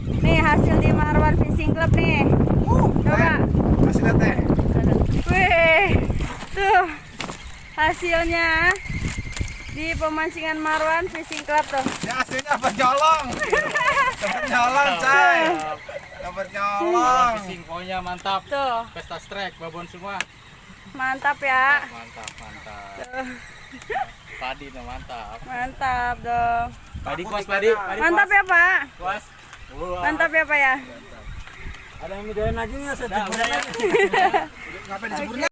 Nih hasil di Marwan Fishing Club nih. Coba. Hasilnya teh. Wih, tuh hasilnya di pemancingan Marwan Fishing Club tuh. Ya hasilnya apa nyolong? Dapat nyolong, Cai. Dapat nyolong. Fishing pokoknya mantap. Tuh, Pesta strike babon semua. mantap ya. Mantap. Tuh, Padi tuh mantap. mantap dong. Padi kuas padi. Mantap ya Pak. Kuas. Mantap ya Pak ya. Ada yang videoin lagi nggak? Ngapain disebutnya?